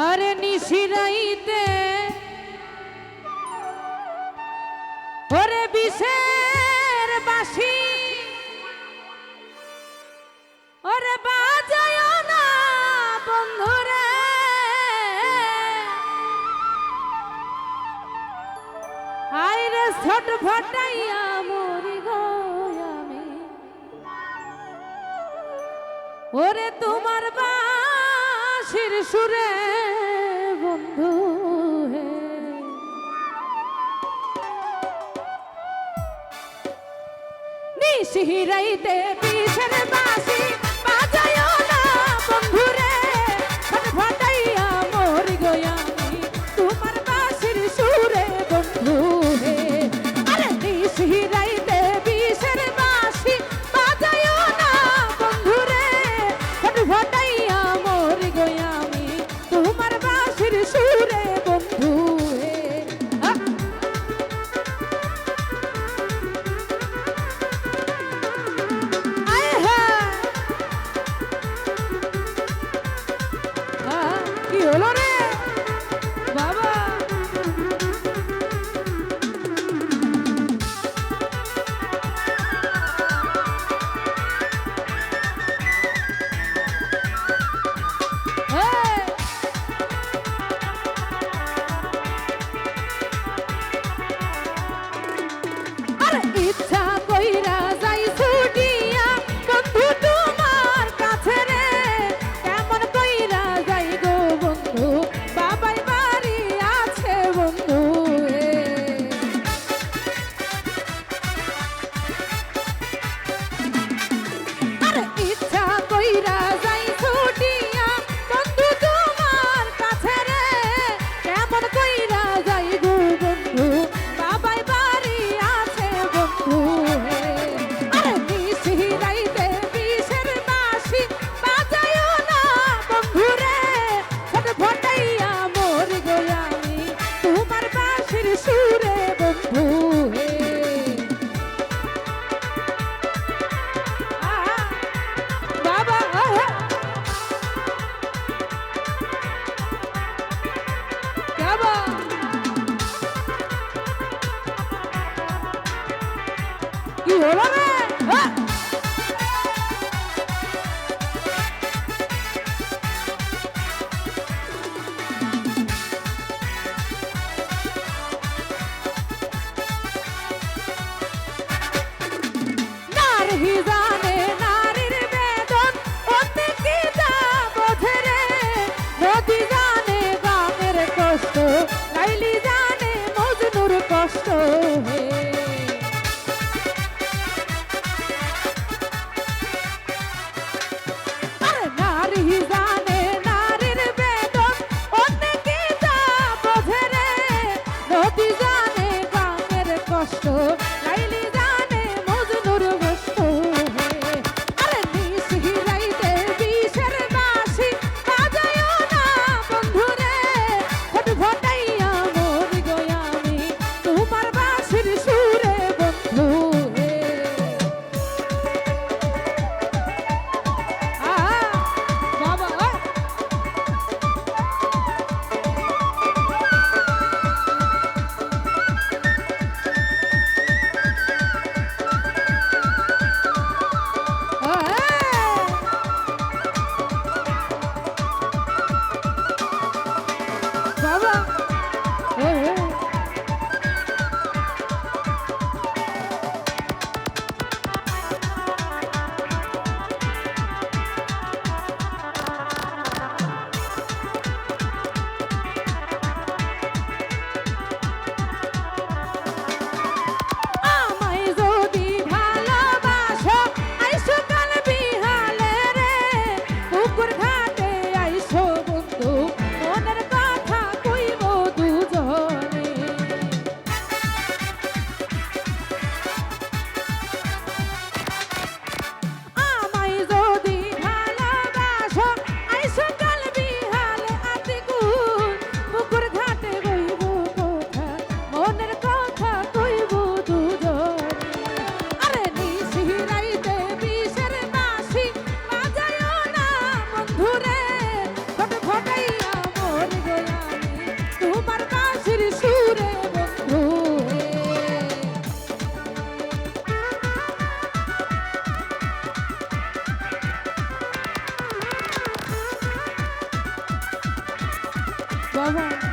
আরে নিশিরাইতে ওরে বিষের বাঁশি ওরে বাজায় না বন্ধুরে আইরে ছোট ফটাইয়া মরি গো আমি ওরে তোমার বাঁশির সুরে বন্ধু হে নিশিরাইতে বিষের বাঁশি বাজায় না বন্ধুরে ছোট ফটাইয়া মরি গো আমি তোমার বাঁশির সুরে বন্ধু হে আরে নিশিরাইতে বিষের বাঁশি বাজায় না বন্ধুরে ছোট ফটাইয়া মরি গো আমি তোমার বাঁশির সুরে বন্ধু হে আয় হ্যাঁ কি হলো রে বাবা ইচ্ছা কইরা যাই ছুটিয়া বন্ধু তোমার কাছে রে কেমন কইরা যাই গো বন্ধু বাবাই বাড়ি আছে বন্ধু আরে ইচ্ছা কইরা যাই ছুটিয়া বন্ধু তোমার কাছে রে কেমন কইরা যাই গো বন্ধু বাবাই বাড়ি আছে বন্ধু আরে নিশিরাইতে বিষের বাঁশি বাজায় না বন্ধু রে ছোট ফটাইয়া মরি গো আমি তোমার বাঁশির সুরে বন্ধু হে বাবা বাবা কি হলো রে নারী জানে নারীর বেদন অতি কি তা বোঝে রে নদী জানে গানের কষ্ট লাইলি জানে মজনুর কষ্ট হে আরে নারী জানে নারীর বেদন অতি কি তা বোঝে রে নদী জানে গানের কষ্ট লাইলি জানে মজনুর কষ্ট হে আরে নিশিরাইতে বিষের বাঁশি বাজায় না বন্ধু রে ছোট ফটাইয়া মরি গো আমি তোমার বাঁশির সুরে বন্ধু হে বাবা বাবা আমায় যদি ভালোবাসো আইসো কাল বিহালে রে পুকুর ঘাটে আইসো বন্ধু মনের কথা কইবো বাবা